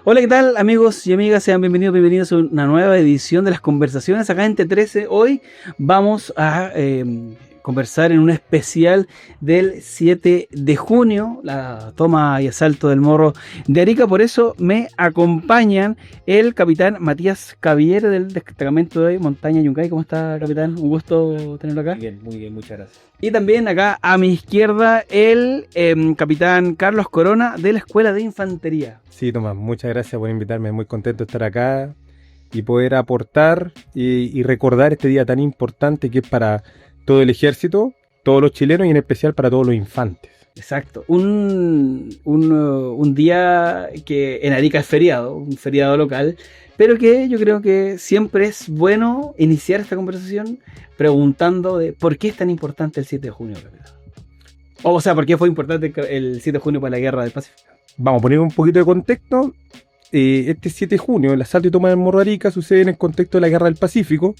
Hola, ¿qué tal, amigos y amigas? Sean bienvenidos a una nueva edición de las conversaciones acá en T13. Hoy vamos a conversar en un especial del 7 de junio, la toma y asalto del Morro de Arica. Por eso me acompañan el capitán Matías Cavier del destacamento de Montaña Yungay. ¿Cómo está, capitán? Un gusto tenerlo acá. Muy bien, muchas gracias. Y también acá a mi izquierda el capitán Carlos Corona de la Escuela de Infantería. Sí, Tomás, muchas gracias por invitarme. Muy contento de estar acá y poder aportar y recordar este día tan importante que es para todo el ejército, todos los chilenos y en especial para todos los infantes. Exacto. Un día que en Arica es feriado, un feriado local, pero que yo creo que siempre es bueno iniciar esta conversación preguntando de por qué es tan importante el 7 de junio, capitán. O sea, ¿por qué fue importante el 7 de junio para la Guerra del Pacífico? Vamos a poner un poquito de contexto. Este 7 de junio, el asalto y toma del Morro de Arica sucede en el contexto de la Guerra del Pacífico,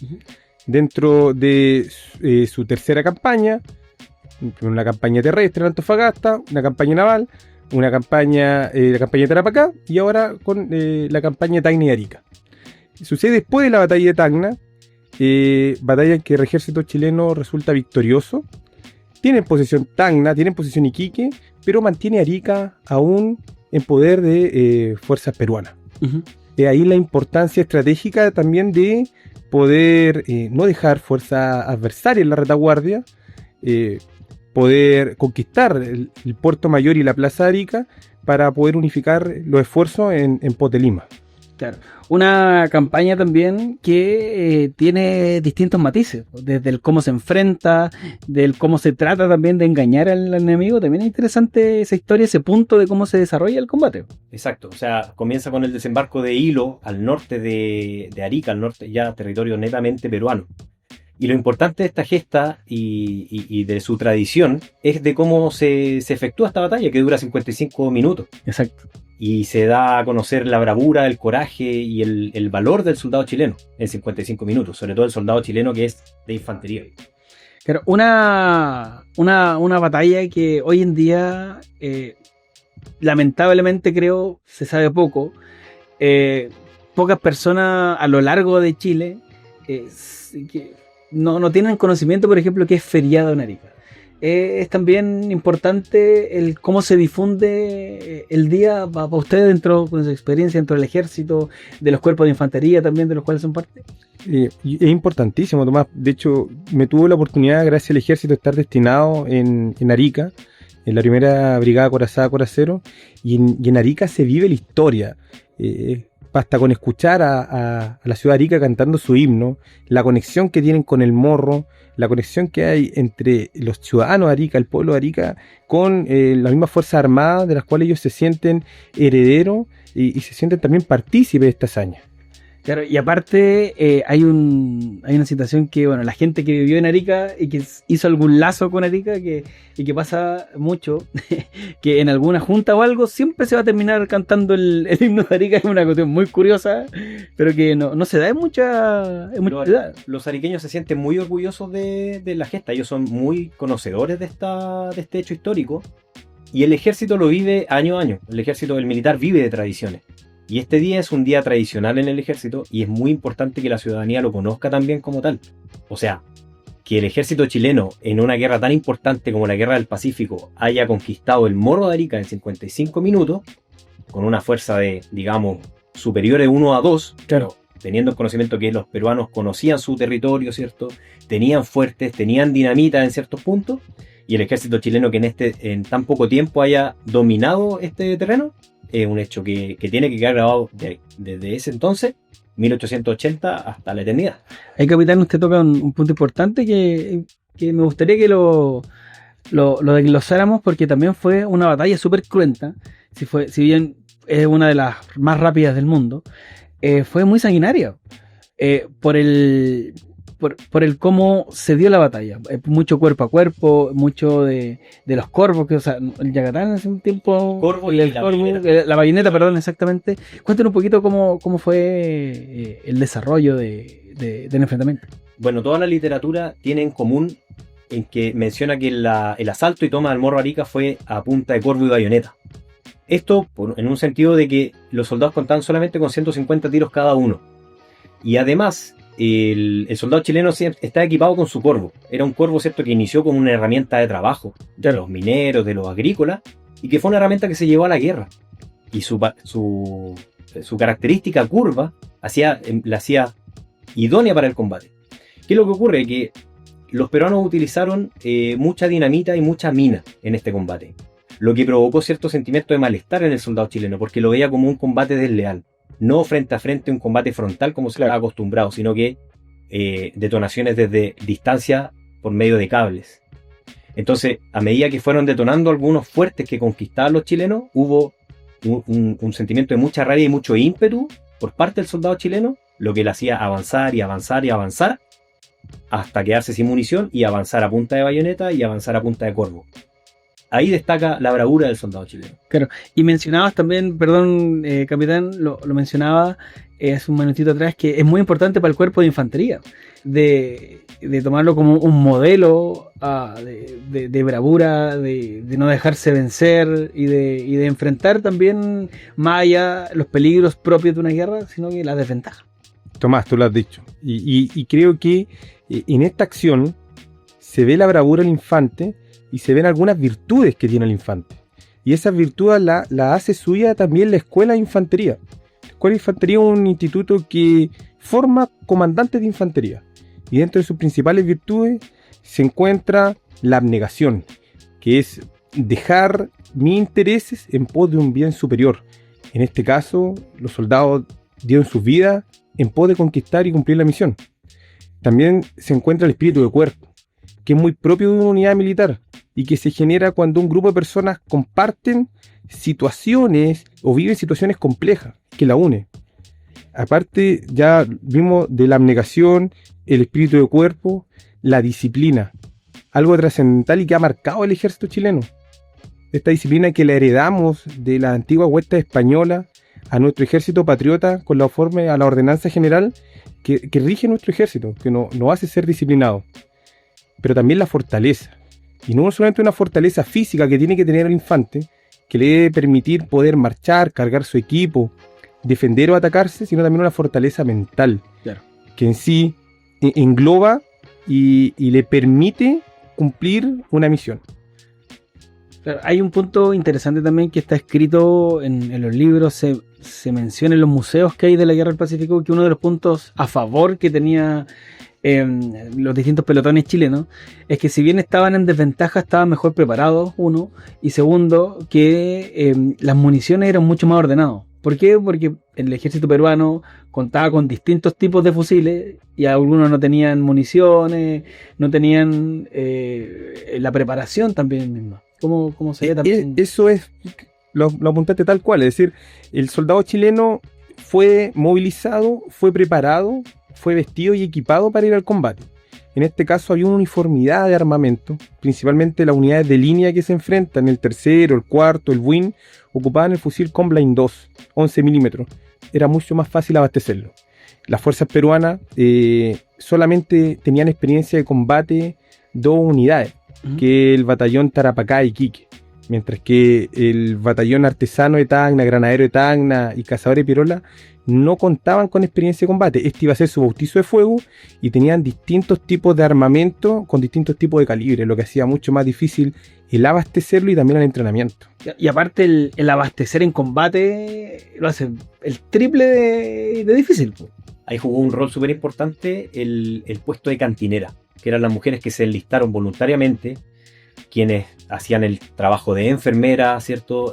dentro de su tercera campaña, una campaña terrestre en Antofagasta, una campaña naval, una campaña, la campaña de Tarapacá y ahora con la campaña de Tacna y Arica. Sucede después de la batalla de Tacna, batalla en que el ejército chileno resulta victorioso. Tiene en posesión Tacna, tiene en posesión Iquique, pero mantiene Arica aún en poder de fuerzas peruanas. Ahí la importancia estratégica también de poder no dejar fuerza adversaria en la retaguardia, poder conquistar el Puerto Mayor y la Plaza de Arica para poder unificar los esfuerzos en pos de Lima. Claro. Una campaña también que tiene distintos matices, desde el cómo se enfrenta, del cómo se trata también de engañar al enemigo. También es interesante esa historia, ese punto de cómo se desarrolla el combate. Exacto, o sea, comienza con el desembarco de Hilo al norte de Arica, al norte ya territorio netamente peruano. Y lo importante de esta gesta y de su tradición es de cómo se efectúa esta batalla, que dura 55 minutos. Exacto. Y se da a conocer la bravura, el coraje y el valor del soldado chileno en 55 minutos, sobre todo el soldado chileno que es de infantería. Claro, una batalla que hoy en día, lamentablemente creo, se sabe poco. Pocas personas a lo largo de Chile que no tienen conocimiento, por ejemplo, que es feriado en Arica. Es también importante el cómo se difunde el día para ustedes dentro de su experiencia dentro del ejército, de los cuerpos de infantería también, de los cuales son parte. Es importantísimo, Tomás. De hecho, me tuvo la oportunidad, gracias al ejército, de estar destinado en Arica, en la primera brigada Corazada Coracero, y en Arica se vive la historia. Basta con escuchar a la ciudad de Arica cantando su himno, la conexión que tienen con el Morro, la conexión que hay entre los ciudadanos de Arica, el pueblo de Arica, con las mismas fuerzas armadas de las cuales ellos se sienten herederos y se sienten también partícipes de esta hazaña. Claro, y aparte hay una situación que, bueno, la gente que vivió en Arica y que hizo algún lazo con Arica y que pasa mucho, que en alguna junta o algo siempre se va a terminar cantando el himno de Arica. Es una cuestión muy curiosa, pero que no se da en mucha ciudad. Los ariqueños se sienten muy orgullosos de la gesta, ellos son muy conocedores de este hecho histórico y el ejército lo vive año a año, el militar vive de tradiciones. Y este día es un día tradicional en el ejército y es muy importante que la ciudadanía lo conozca también como tal. O sea, que el ejército chileno en una guerra tan importante como la Guerra del Pacífico haya conquistado el Morro de Arica en 55 minutos, con una fuerza de, digamos, superior de 1 a 2, Claro. Teniendo el conocimiento que los peruanos conocían su territorio, ¿cierto? Tenían fuertes, tenían dinamita en ciertos puntos, y el ejército chileno que en tan poco tiempo haya dominado este terreno, es un hecho que tiene que quedar grabado desde ese entonces, 1880, hasta la eternidad. Ahí, capitán, usted toca un punto importante que me gustaría que lo desglosáramos, porque también fue una batalla súper cruenta. Si bien es una de las más rápidas del mundo, fue muy sanguinaria por el cómo se dio la batalla. Mucho cuerpo a cuerpo, mucho de los corvos, que, o sea, el Yagatán hace un tiempo. Corvo y la bayoneta, perdón, exactamente. Cuéntanos un poquito cómo fue el desarrollo del enfrentamiento. Bueno, toda la literatura tiene en común en que menciona que el asalto y toma del Morro Arica fue a punta de corvo y bayoneta. Esto en un sentido de que los soldados contaban solamente con 150 tiros cada uno. Y además, el soldado chileno está equipado con su corvo. Era un corvo, ¿cierto?, que inició como una herramienta de trabajo de los mineros, de los agrícolas, y que fue una herramienta que se llevó a la guerra. Y su característica curva la hacía idónea para el combate. ¿Qué es lo que ocurre? Que los peruanos utilizaron mucha dinamita y mucha mina en este combate, lo que provocó cierto sentimiento de malestar en el soldado chileno, porque lo veía como un combate desleal, no frente a frente, un combate frontal como se estaba acostumbrado, sino que detonaciones desde distancia por medio de cables. Entonces, a medida que fueron detonando algunos fuertes que conquistaban los chilenos, hubo un sentimiento de mucha rabia y mucho ímpetu por parte del soldado chileno, lo que le hacía avanzar y avanzar y avanzar hasta quedarse sin munición y avanzar a punta de bayoneta y avanzar a punta de corvo. Ahí destaca la bravura del soldado chileno. Claro, y mencionabas también, perdón, capitán, lo mencionaba hace un minutito atrás, que es muy importante para el cuerpo de infantería, de tomarlo como un modelo de bravura, de no dejarse vencer y de enfrentar también más allá los peligros propios de una guerra, sino que las desventajas. Tomás, tú lo has dicho. Y creo que en esta acción se ve la bravura del infante y se ven algunas virtudes que tiene el infante. Y esas virtudes la hace suya también la Escuela de Infantería. La Escuela de Infantería es un instituto que forma comandantes de infantería. Y dentro de sus principales virtudes se encuentra la abnegación, que es dejar mis intereses en pos de un bien superior. En este caso, los soldados dieron sus vidas en pos de conquistar y cumplir la misión. También se encuentra el espíritu de cuerpo, que es muy propio de una unidad militar y que se genera cuando un grupo de personas comparten situaciones o viven situaciones complejas que la une. Aparte, ya vimos de la abnegación, el espíritu de cuerpo, la disciplina, algo trascendental y que ha marcado el ejército chileno. Esta disciplina que la heredamos de la antigua huesta española a nuestro ejército patriota conforme a la ordenanza general que rige nuestro ejército, que nos hace ser disciplinados. Pero también la fortaleza. Y no solamente una fortaleza física que tiene que tener el infante, que le debe permitir poder marchar, cargar su equipo, defender o atacarse, sino también una fortaleza mental, claro, que en sí engloba y le permite cumplir una misión. Claro, hay un punto interesante también que está escrito en los libros, se menciona en los museos que hay de la Guerra del Pacífico, que uno de los puntos a favor que tenía los distintos pelotones chilenos es que si bien estaban en desventaja, estaban mejor preparados, uno, y segundo, que las municiones eran mucho más ordenadas. ¿Por qué? Porque el ejército peruano contaba con distintos tipos de fusiles y algunos no tenían municiones, no tenían la preparación también misma. ¿Cómo sería también? Eso es, lo apuntaste tal cual, es decir, el soldado chileno fue movilizado, fue preparado, fue vestido y equipado para ir al combate. En este caso había una uniformidad de armamento, principalmente las unidades de línea que se enfrentan, el tercero, el cuarto, el Buin, ocupaban el fusil Combline 2, 11 milímetros. Era mucho más fácil abastecerlo. Las fuerzas peruanas solamente tenían experiencia de combate 2 unidades, que el batallón Tarapacá y Iquique, mientras que el batallón artesano de Tacna, granadero de Tacna y cazadores de Pirola no contaban con experiencia de combate. Este iba a ser su bautizo de fuego y tenían distintos tipos de armamento con distintos tipos de calibre, lo que hacía mucho más difícil el abastecerlo y también el entrenamiento. Y aparte el abastecer en combate lo hace el triple de difícil. Ahí jugó un rol súper importante el puesto de cantinera, que eran las mujeres que se enlistaron voluntariamente, quienes hacían el trabajo de enfermera, ¿cierto?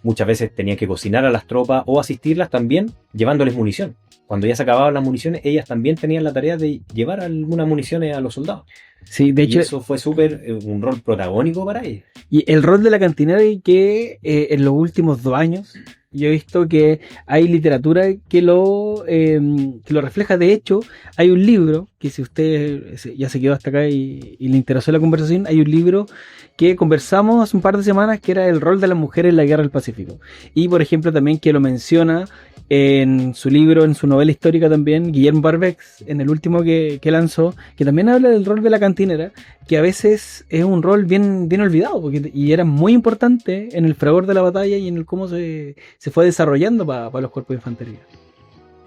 Muchas veces tenían que cocinar a las tropas o asistirlas también llevándoles munición. Cuando ya se acababan las municiones, ellas también tenían la tarea de llevar algunas municiones a los soldados. Sí, de hecho, eso fue súper un rol protagónico para ellos. Y el rol de la cantinera, y que en los últimos 2 años yo he visto que hay literatura que lo refleja. De hecho, hay un libro que, si usted ya se quedó hasta acá y le interesó la conversación, hay un libro que conversamos hace un par de semanas que era el rol de las mujeres en la Guerra del Pacífico. Y por ejemplo también que lo menciona en su libro, en su novela histórica también, Guillermo Barbex, en el último que lanzó, que también habla del rol de la cantinera, que a veces es un rol bien, bien olvidado, y era muy importante en el fragor de la batalla y en el cómo se fue desarrollando para los cuerpos de infantería.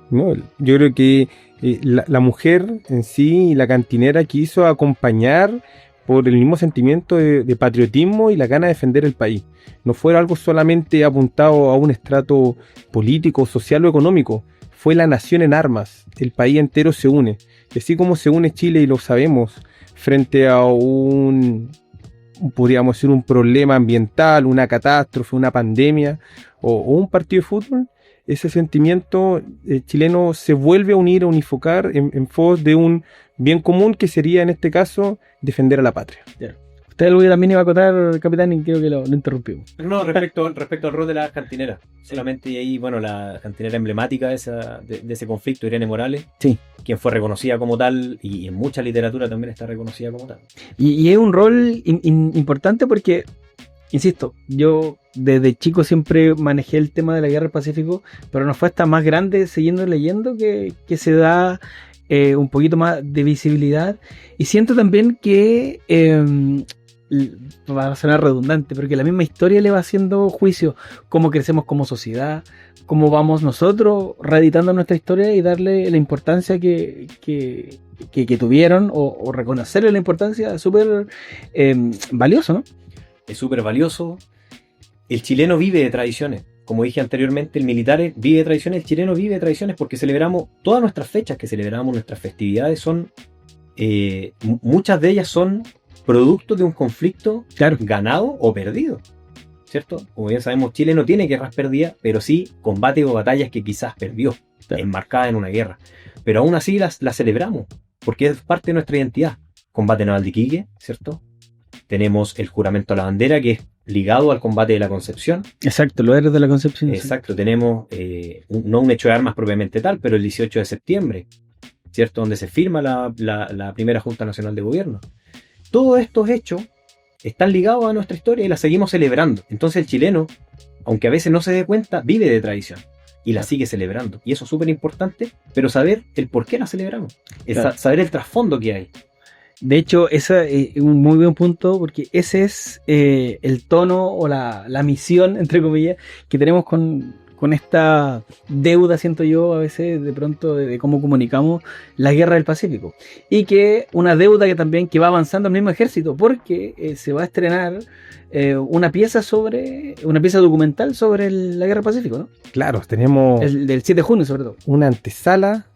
No, yo creo que la mujer en sí, la cantinera, quiso acompañar por el mismo sentimiento de patriotismo y la gana de defender el país. No fue algo solamente apuntado a un estrato político, social o económico. Fue la nación en armas. El país entero se une. Y así como se une Chile, y lo sabemos, frente a podríamos decir, un problema ambiental, una catástrofe, una pandemia o un partido de fútbol, ese sentimiento chileno se vuelve a unir, a unificar en pos de un bien común, que sería en este caso defender a la patria. Yeah. Usted algo que también iba a acotar, capitán, y creo que lo interrumpimos. No, respecto al rol de la cantinera. Solamente y ahí, bueno, la cantinera emblemática de ese conflicto, Irene Morales, sí, quien fue reconocida como tal, y en mucha literatura también está reconocida como tal. Y es un rol importante porque, insisto, yo desde chico siempre manejé el tema de la guerra del Pacífico, pero no fue hasta más grande, siguiendo leyendo, que se da un poquito más de visibilidad. Y siento también que, va a sonar redundante, pero que la misma historia le va haciendo juicio, cómo crecemos como sociedad, cómo vamos nosotros reeditando nuestra historia y darle la importancia que tuvieron, o reconocerle la importancia. Súper valioso, ¿no? Es súper valioso. El chileno vive de tradiciones. Como dije anteriormente, el militar vive de tradiciones, el chileno vive de tradiciones, porque celebramos todas nuestras fechas que celebramos, nuestras festividades son, muchas de ellas son producto de un conflicto, claro, ganado o perdido, ¿cierto? Como bien sabemos, Chile no tiene guerras perdidas, pero sí combate o batallas que quizás perdió, claro, enmarcadas en una guerra. Pero aún así las celebramos, porque es parte de nuestra identidad. Combate naval de Iquique, ¿cierto? Tenemos el juramento a la bandera, que es ligado al combate de la Concepción. Exacto, los héroes de la Concepción. Exacto, sí. Tenemos no un hecho de armas propiamente tal, pero el 18 de septiembre, ¿cierto? Donde se firma la primera Junta Nacional de Gobierno. Todos estos hechos están ligados a nuestra historia y la seguimos celebrando. Entonces el chileno, aunque a veces no se dé cuenta, vive de tradición y la sigue celebrando. Y eso es súper importante, pero saber el por qué la celebramos, claro, saber el trasfondo que hay. De hecho, ese es un muy buen punto, porque ese es el tono o la misión, entre comillas, que tenemos con esta deuda, siento yo, a veces de pronto, de cómo comunicamos la guerra del Pacífico. Y que una deuda que va avanzando el mismo ejército, porque se va a estrenar una pieza documental sobre la guerra del Pacífico, ¿no? Claro, tenemos... del 7 de junio, sobre todo. Una antesala,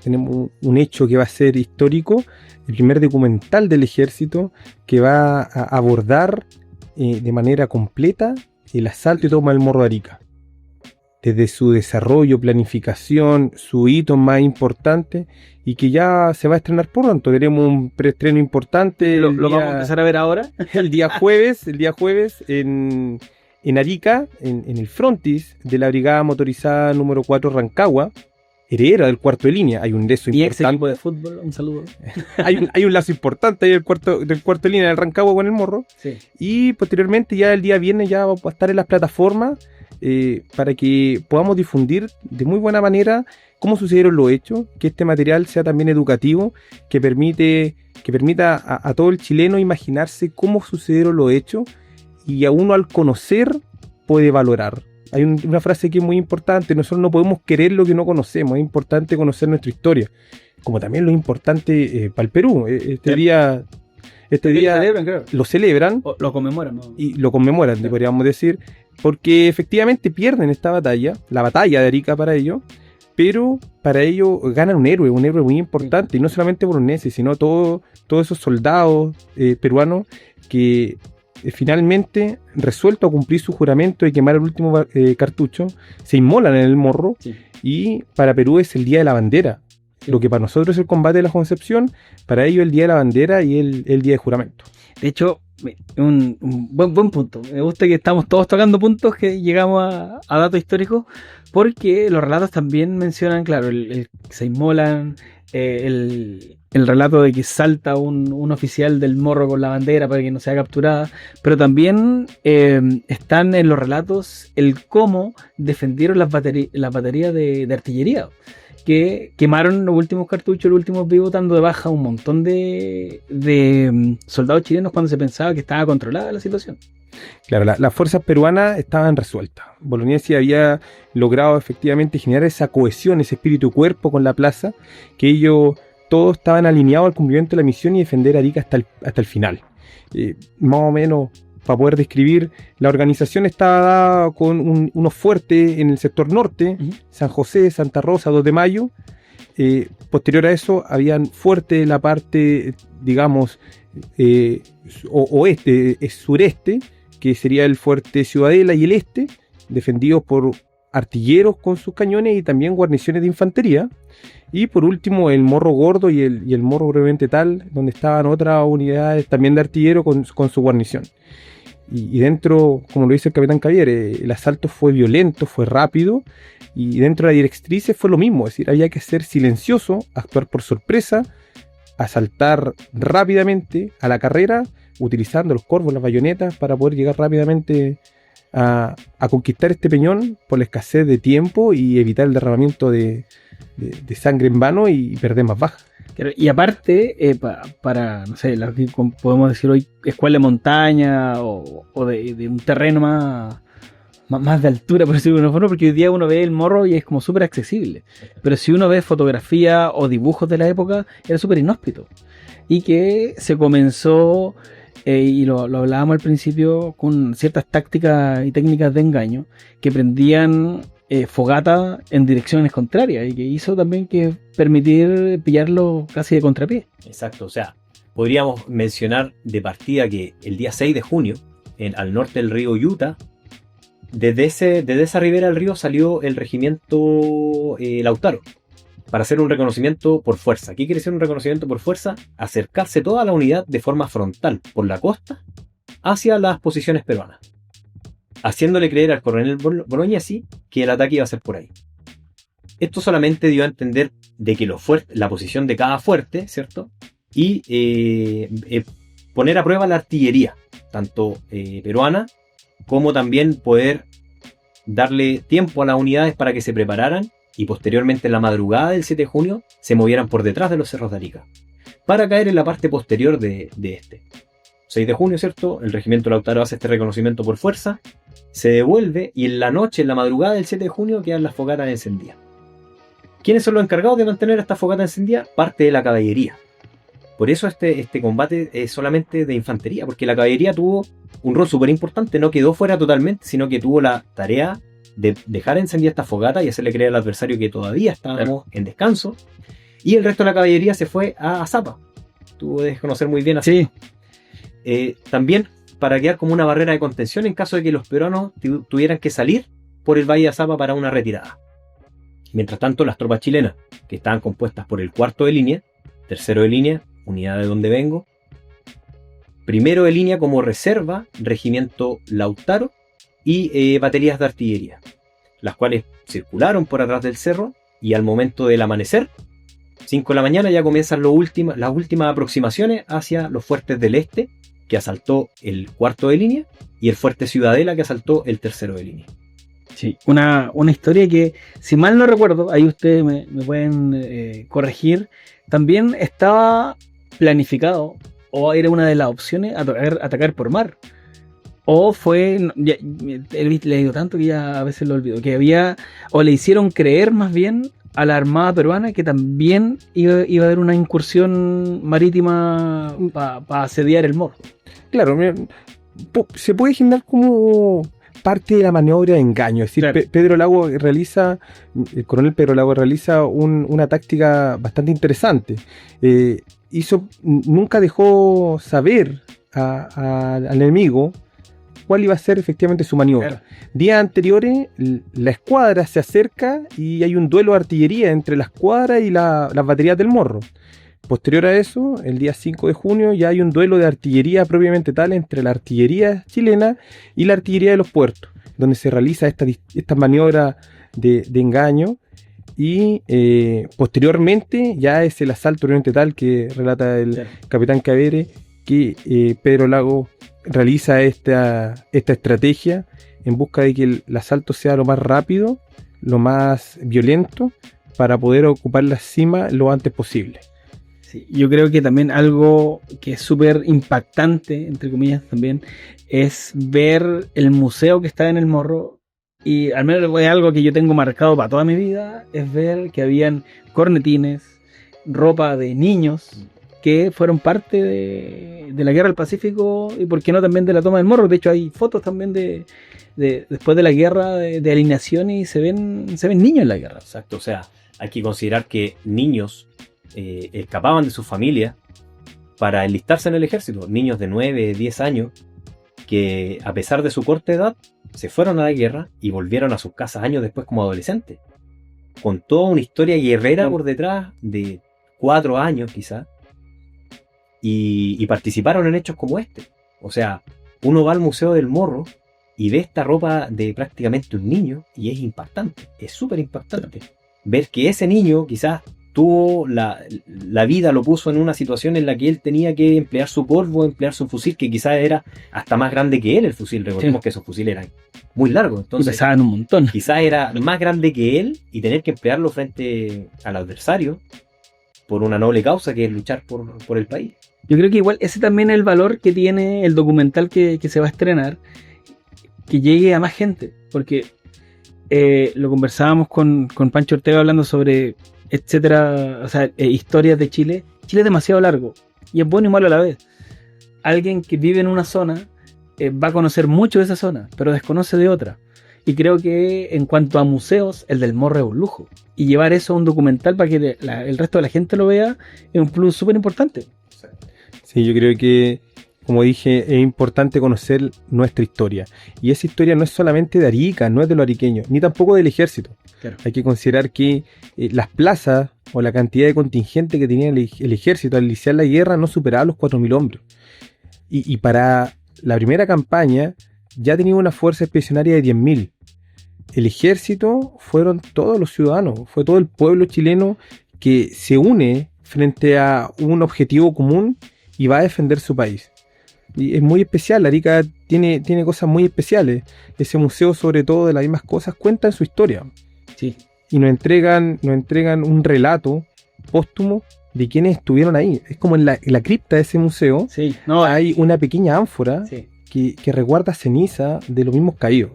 tenemos un hecho que va a ser histórico, el primer documental del ejército que va a abordar de manera completa el asalto y toma del Morro de Arica. Desde su desarrollo, planificación, su hito más importante, y que ya se va a estrenar pronto. Tenemos un preestreno importante. ¿Lo vamos a empezar a ver ahora? El día jueves en Arica, en el frontis de la Brigada Motorizada número 4 Rancagua, heredera del cuarto de línea. Hay un lazo y importante. Ex equipo de fútbol, un saludo. hay un lazo importante ahí del cuarto de línea del Rancagua con el Morro. Sí. Y posteriormente, ya el día viernes, ya va a estar en las plataformas para que podamos difundir de muy buena manera cómo sucedieron los hechos, que este material sea también educativo, que permita a todo el chileno imaginarse cómo sucedieron los hechos, y a uno al conocer puede valorar. Hay una frase que es muy importante: nosotros no podemos querer lo que no conocemos, es importante conocer nuestra historia, como también lo importante para el Perú. Este día celebran, claro. Lo celebran, o lo conmemoran, ¿no? Y lo conmemoran, sí, podríamos decir, porque efectivamente pierden esta batalla, la batalla de Arica para ellos, pero para ellos ganan un héroe muy importante, y no solamente boloneses, sino todos esos soldados peruanos que finalmente, resuelto a cumplir su juramento de quemar el último cartucho, se inmolan en el Morro. Sí. Y para Perú es el Día de la Bandera. Sí. Lo que para nosotros es el combate de la Concepción, para ellos el Día de la Bandera y el Día de Juramento. De hecho, un buen punto. Me gusta que estamos todos tocando puntos que llegamos a datos históricos, porque los relatos también mencionan, claro, se inmolan, el relato de que salta un oficial del morro con la bandera para que no sea capturada, pero también están en los relatos el cómo defendieron las baterías de artillería, que quemaron los últimos cartuchos, los últimos vivos, dando de baja un montón de soldados chilenos cuando se pensaba que estaba controlada la situación. Claro, las fuerzas peruanas estaban resueltas. Bolognesi había logrado efectivamente generar esa cohesión, ese espíritu cuerpo con la plaza, que ellos todos estaban alineados al cumplimiento de la misión y defender Arica hasta el final. Más o menos, para poder describir, la organización estaba dada con unos fuertes en el sector norte, San José, Santa Rosa, 2 de Mayo. Posterior a eso, habían fuertes en la parte, digamos, oeste, sureste, que sería el fuerte Ciudadela y el este, defendidos por artilleros con sus cañones y también guarniciones de infantería. Y por último el Morro Gordo y el Morro Brevemente Tal, donde estaban otras unidades también de artillero con su guarnición. Y dentro, como lo dice el capitán Javier, el asalto fue violento, fue rápido, y dentro de las directrices fue lo mismo, es decir, había que ser silencioso, actuar por sorpresa, asaltar rápidamente a la carrera, utilizando los corvos, las bayonetas, para poder llegar rápidamente a conquistar este peñón por la escasez de tiempo y evitar el derramamiento de sangre en vano y perder más bajas. Y aparte, para, no sé, lo que podemos decir hoy, escuela de montaña o de un terreno más de altura, por decirlo de alguna forma, porque hoy día uno ve el morro y es como súper accesible. Pero si uno ve fotografía o dibujos de la época, era súper inhóspito. Y que se comenzó, y lo hablábamos al principio, con ciertas tácticas y técnicas de engaño que prendían fogata en direcciones contrarias y que hizo también que permitir pillarlo casi de contrapié. Exacto, o sea, podríamos mencionar de partida que el día 6 de junio, al norte del río Utah, desde esa ribera del río salió el regimiento Lautaro para hacer un reconocimiento por fuerza. ¿Qué quiere decir un reconocimiento por fuerza? Acercarse toda la unidad de forma frontal por la costa hacia las posiciones peruanas, haciéndole creer al coronel Bolognesi que el ataque iba a ser por ahí. Esto solamente dio a entender de que la posición de cada fuerte, ¿cierto? Y poner a prueba la artillería, tanto peruana, como también poder darle tiempo a las unidades para que se prepararan y posteriormente en la madrugada del 7 de junio se movieran por detrás de los cerros de Arica, para caer en la parte posterior de este. 6 de junio, ¿cierto? El regimiento Lautaro hace este reconocimiento por fuerza, se devuelve y en la noche, en la madrugada del 7 de junio, quedan las fogatas encendidas. ¿Quiénes son los encargados de mantener esta fogata encendida? Parte de la caballería. Por eso este combate es solamente de infantería, porque la caballería tuvo un rol súper importante, no quedó fuera totalmente, sino que tuvo la tarea de dejar encendida esta fogata y hacerle creer al adversario que todavía estábamos en descanso. Y el resto de la caballería se fue a Azapa. Tú debes conocer muy bien a Azapa. Sí. También para quedar como una barrera de contención en caso de que los peruanos tuvieran que salir por el Valle de Azapa para una retirada. Mientras tanto, las tropas chilenas, que estaban compuestas por el 4º de línea, 3º de línea, unidad de donde vengo, 1º de línea como reserva, regimiento Lautaro y baterías de artillería, las cuales circularon por atrás del cerro y al momento del amanecer, 5 de la mañana, ya comienzan las últimas aproximaciones hacia los fuertes del este, que asaltó el 4º de línea, y el fuerte Ciudadela, que asaltó el 3º de línea. Sí, una historia que, si mal no recuerdo, ahí ustedes me pueden corregir, también estaba planificado, o era una de las opciones, atacar por mar. O fue, he leído tanto que ya a veces lo olvido, que había, o le hicieron creer más bien a la Armada peruana que también iba a haber una incursión marítima para asediar el Morro. Claro, se puede generar como parte de la maniobra de engaño. Es decir, claro. El coronel Pedro Lago realiza una táctica bastante interesante. Nunca dejó saber al enemigo cuál iba a ser efectivamente su maniobra. Claro. Días anteriores, la escuadra se acerca y hay un duelo de artillería entre la escuadra y las baterías del Morro. Posterior a eso, el día 5 de junio, ya hay un duelo de artillería propiamente tal entre la artillería chilena y la artillería de los puertos, donde se realiza esta maniobra de engaño. y posteriormente ya es el asalto realmente tal que relata el capitán Cavere, que Pedro Lago realiza esta estrategia en busca de que el asalto sea lo más rápido, lo más violento, para poder ocupar la cima lo antes posible. Sí, yo creo que también algo que es súper impactante, entre comillas también, es ver el museo que está en el Morro. Y al menos es algo que yo tengo marcado para toda mi vida, es ver que habían cornetines, ropa de niños que fueron parte de la guerra del Pacífico y por qué no también de la toma del Morro. De hecho hay fotos también de después de la guerra de alineación y se ven niños en la guerra. Exacto, o sea, hay que considerar que niños escapaban de su familia para enlistarse en el ejército, niños de 9, 10 años que a pesar de su corta edad se fueron a la guerra y volvieron a sus casas años después como adolescentes, con toda una historia guerrera por detrás de 4 años quizás, y participaron en hechos como este. O sea, uno va al Museo del Morro y ve esta ropa de prácticamente un niño y es impactante, es súper impactante ver que ese niño quizás tuvo la vida, lo puso en una situación en la que él tenía que emplear su polvo, emplear su fusil, que quizás era hasta más grande que él el fusil. Recordemos que esos fusiles eran muy largos, entonces y pesaban un montón. Quizás era más grande que él y tener que emplearlo frente al adversario por una noble causa que es luchar por el país. Yo creo que igual ese también es el valor que tiene el documental que se va a estrenar, que llegue a más gente, porque lo conversábamos con Pancho Ortega hablando sobre etcétera, o sea, historias de Chile. Chile es demasiado largo y es bueno y malo a la vez. Alguien que vive en una zona va a conocer mucho de esa zona, pero desconoce de otra. Y creo que en cuanto a museos, el del Morro es un lujo. Y llevar eso a un documental para que el resto de la gente lo vea es un plus súper importante. Sí, yo creo que, como dije, es importante conocer nuestra historia. Y esa historia no es solamente de Arica, no es de los ariqueños, ni tampoco del ejército. Claro. Hay que considerar que las plazas o la cantidad de contingente que tenía el ejército al iniciar la guerra no superaba los 4.000 hombres. Y para la primera campaña ya tenía una fuerza expedicionaria de 10.000. El ejército fueron todos los ciudadanos, fue todo el pueblo chileno que se une frente a un objetivo común y va a defender su país. Y es muy especial, Arica tiene cosas muy especiales. Ese museo, sobre todo de las mismas cosas, cuenta su historia. Sí. Y nos entregan un relato póstumo de quienes estuvieron ahí. Es como en la cripta de ese museo, sí. Hay una pequeña ánfora que resguarda ceniza de los mismos caídos.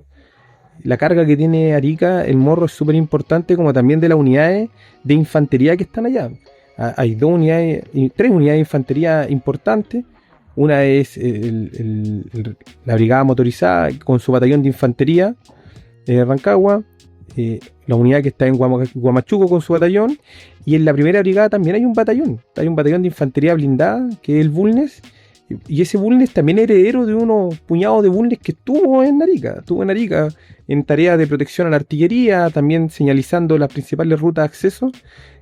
La carga que tiene Arica, el Morro, es súper importante, como también de las unidades de infantería que están allá. Hay 3 unidades de infantería importantes. Una es la brigada motorizada con su batallón de infantería Rancagua, la unidad que está en Guamachuco con su batallón, y en la primera brigada también hay un batallón de infantería blindada que es el Bulnes, y ese Bulnes también es heredero de unos puñados de Bulnes que estuvo en Arica en tareas de protección a la artillería, también señalizando las principales rutas de acceso.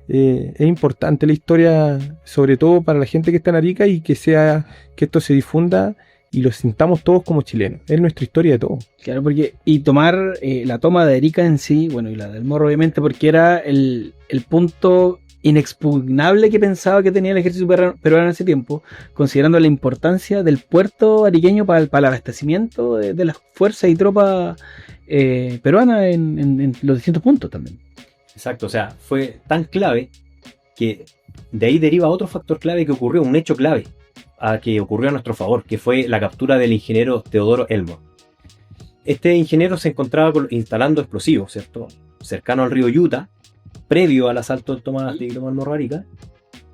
Es importante la historia, sobre todo para la gente que está en Arica, y que esto se difunda y lo sintamos todos como chilenos. Es nuestra historia de todo. Claro, porque y tomar la toma de Arica en sí, bueno, y la del Morro obviamente, porque era el punto inexpugnable que pensaba que tenía el ejército peruano en ese tiempo, considerando la importancia del puerto ariqueño para el abastecimiento de las fuerzas y tropas peruanas en los distintos puntos también. Exacto, o sea, fue tan clave que de ahí deriva otro factor clave que ocurrió, un hecho clave que ocurrió a nuestro favor, que fue la captura del ingeniero Teodoro Elmo. Este ingeniero se encontraba instalando explosivos, ¿cierto?, cercano al río Yuta, previo al asalto del Tomás Morro Arica,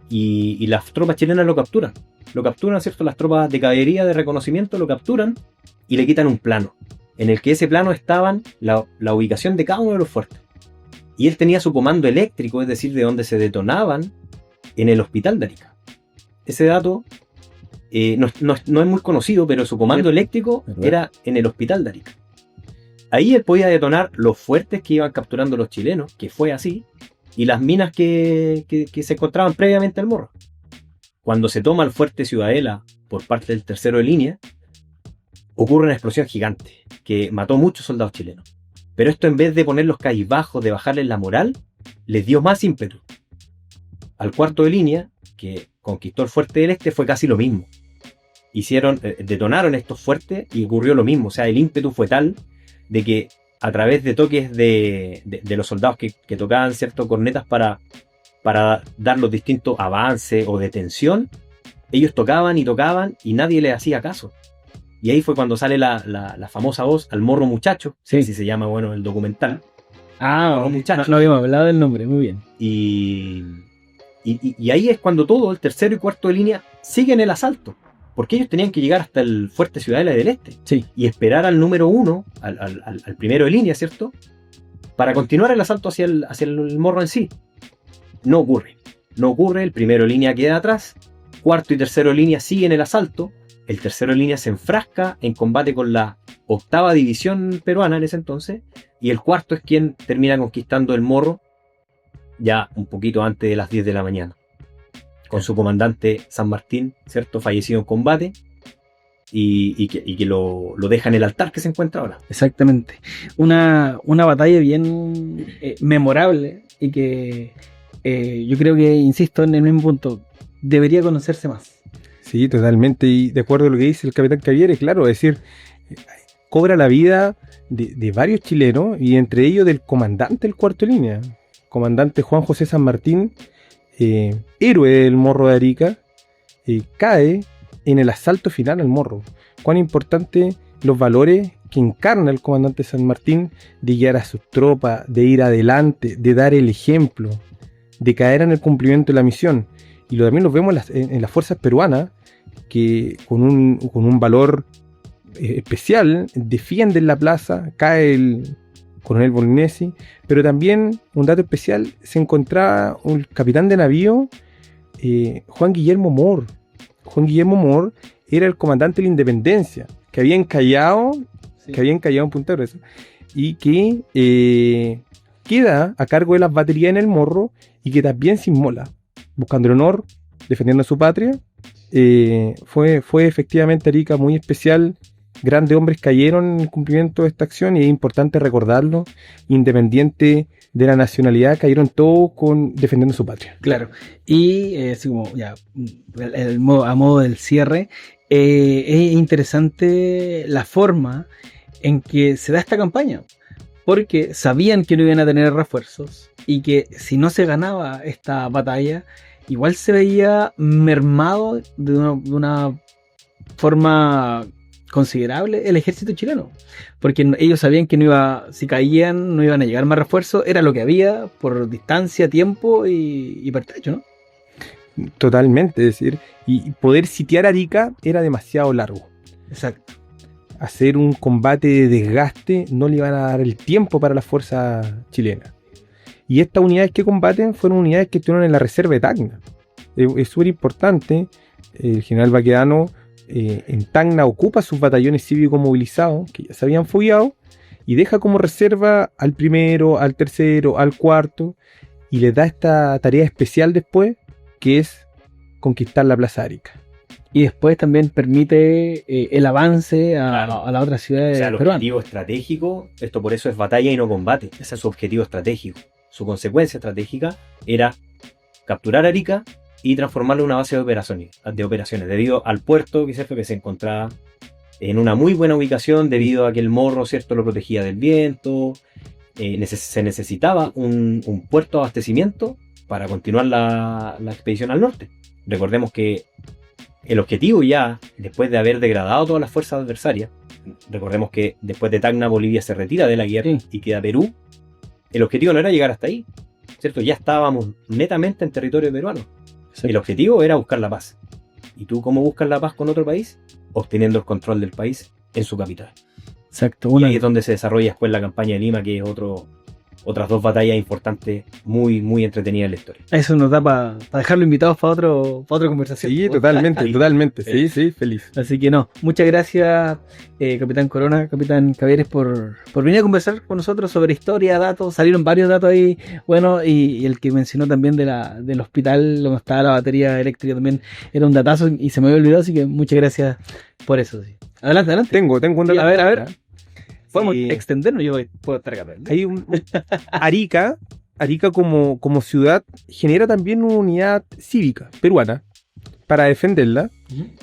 y las tropas chilenas lo capturan, ¿cierto?, las tropas de caballería de reconocimiento lo capturan y le quitan un plano, en el que ese plano estaban la ubicación de cada uno de los fuertes. Y él tenía su comando eléctrico, es decir, de donde se detonaban, en el hospital de Arica. Ese dato no es muy conocido, pero su comando eléctrico era en el hospital de Arica. Ahí él podía detonar los fuertes que iban capturando los chilenos, que fue así, y las minas que se encontraban previamente al Morro. Cuando se toma el fuerte Ciudadela por parte del tercero de línea, ocurre una explosión gigante que mató muchos soldados chilenos. Pero esto, en vez de ponerlos cabizbajos, de bajarles la moral, les dio más ímpetu. Al cuarto de línea, que conquistó el fuerte del este, fue casi lo mismo. Detonaron estos fuertes y ocurrió lo mismo. O sea, el ímpetu fue tal de que a través de toques de los soldados que tocaban, ¿cierto?, cornetas para dar los distintos avances o detención, ellos tocaban y nadie les hacía caso. Y ahí fue cuando sale la famosa voz al morro muchacho, Sí. así se llama, bueno, el documental. Ah, muchacho. no habíamos hablado del nombre, muy bien. Y ahí es cuando todo, el tercero y cuarto de línea, siguen el asalto. Porque ellos tenían que llegar hasta el fuerte Ciudadela del Este. Sí. Y esperar al número 1, al primero de línea, ¿cierto?, para continuar el asalto hacia el morro en sí. No ocurre. El primero de línea queda atrás. Cuarto y tercero de línea siguen el asalto. El tercero de línea se enfrasca en combate con la 8ª división peruana en ese entonces. Y el cuarto es quien termina conquistando el morro ya un poquito antes de las 10 de la mañana. Con su comandante San Martín, ¿cierto?, fallecido en combate. Y que lo deja en el altar que se encuentra ahora. Exactamente. Una batalla bien memorable y que yo creo que, insisto en el mismo punto, debería conocerse más. Sí, totalmente. Y de acuerdo a lo que dice el capitán Cavieres, claro, es decir, cobra la vida de varios chilenos y entre ellos del comandante del cuarto de línea, comandante Juan José San Martín, héroe del Morro de Arica, cae en el asalto final al Morro. Cuán importante los valores que encarna el comandante San Martín de guiar a sus tropas, de ir adelante, de dar el ejemplo, de caer en el cumplimiento de la misión. Y también lo vemos en las fuerzas peruanas, que con un valor especial defienden la plaza, cae el coronel Bolognesi, pero también, un dato especial, se encontraba un capitán de navío, Juan Guillermo Moore. Juan Guillermo Moore era el comandante de la Independencia, que había encallado en Punta Gruesa, y que queda a cargo de las baterías en el Morro, y que también se inmola, buscando el honor, defendiendo a su patria. Fue efectivamente Arica muy especial. Grandes hombres cayeron en el cumplimiento de esta acción y es importante recordarlo. Independiente de la nacionalidad, cayeron todos defendiendo su patria. Claro. Y así como ya a modo del cierre, es interesante la forma en que se da esta campaña, porque sabían que no iban a tener refuerzos y que si no se ganaba esta batalla, igual se veía mermado de una forma considerable el ejército chileno, porque ellos sabían que si caían no iban a llegar más refuerzos, era lo que había por distancia, tiempo y pertrecho, ¿no? Totalmente, es decir, y poder sitiar Arica era demasiado largo. Exacto. Hacer un combate de desgaste no le iban a dar el tiempo para las fuerzas chilenas. Y estas unidades que combaten fueron unidades que estuvieron en la reserva de Tacna. Es súper importante. El general Baquedano en Tacna ocupa sus batallones cívicos movilizados, que ya se habían fogueado, y deja como reserva al primero, al tercero, al cuarto, y les da esta tarea especial después, que es conquistar la Plaza Arica. Y después también permite el avance a la otra ciudad, o sea, el peruana. objetivo estratégico, esto por eso es batalla y no combate. Ese es su objetivo estratégico. Su consecuencia estratégica era capturar Arica y transformarlo en una base de operaciones, debido al puerto, que se encontraba en una muy buena ubicación, debido a que el Morro, ¿cierto?, lo protegía del viento. Se necesitaba un puerto de abastecimiento para continuar la expedición al norte. Recordemos que el objetivo ya, después de haber degradado todas las fuerzas adversarias, recordemos que después de Tacna Bolivia se retira de la guerra y queda Perú, el objetivo no era llegar hasta ahí, ¿cierto? Ya estábamos netamente en territorio peruano. Sí. El objetivo era buscar la paz. ¿Y tú cómo buscas la paz con otro país? Obteniendo el control del país en su capital. Exacto. Y ahí es donde se desarrolla después la campaña de Lima, que es otras dos batallas importantes, muy, muy entretenidas en la historia. Eso nos da para dejarlo invitados para otra conversación. Sí, totalmente. Sí, feliz. Así que no, muchas gracias, Capitán Corona, Capitán Cavieres, por venir a conversar con nosotros sobre historia, datos. Salieron varios datos ahí, bueno, y el que mencionó también del hospital donde estaba la batería eléctrica también era un datazo y se me había olvidado, así que muchas gracias por eso. Sí. Adelante. Tengo un dato. A ver. Podemos extendernos, yo puedo estar acá. Hay Arica Arica como ciudad genera también una unidad cívica peruana para defenderla,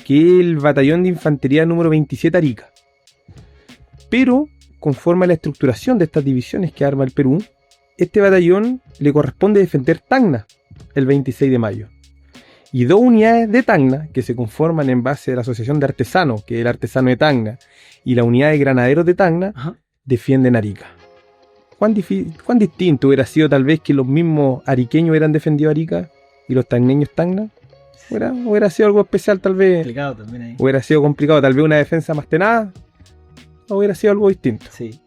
que es el Batallón de Infantería número 27 Arica. Pero, conforme a la estructuración de estas divisiones que arma el Perú, este batallón le corresponde defender Tacna el 26 de mayo. Y 2 unidades de Tacna, que se conforman en base a la Asociación de Artesanos, que es el Artesano de Tacna, y la Unidad de Granaderos de Tacna, defienden Arica. ¿Cuán distinto hubiera sido tal vez que los mismos ariqueños hubieran defendido Arica y los tacneños Tacna? Hubiera sido algo especial tal vez. Complicado también ahí. Hubiera sido complicado, tal vez una defensa más tenaz. Hubiera sido algo distinto. Sí.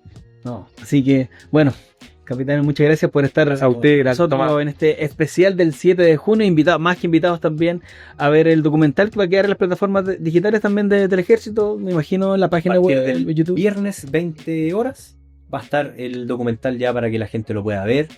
No, así que, bueno, capitán, muchas gracias por estar Gracias a usted, gracias, nosotros Tomás. en este especial del 7 de junio. Invitados, más que invitados también a ver el documental que va a quedar en las plataformas digitales también del ejército, me imagino en la página A partir web del de YouTube. viernes 20 horas va a estar el documental ya para que la gente lo pueda ver,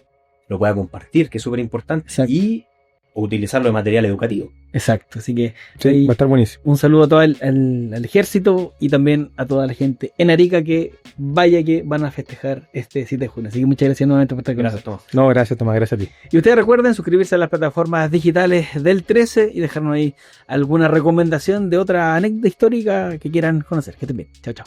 lo pueda compartir, que es súper importante, Exacto. y utilizarlo de material educativo. Exacto, así que Sí, ahí va a estar buenísimo. un saludo a todo al ejército y también a toda la gente en Arica que vaya que van a festejar este 7 de junio. Así que muchas gracias nuevamente por estar con Gracias, nosotros. Tomás. No, gracias, Tomás, gracias a ti. Y ustedes recuerden suscribirse a las plataformas digitales del 13 y dejarnos ahí alguna recomendación de otra anécdota histórica que quieran conocer. Que estén bien. Chao, chao.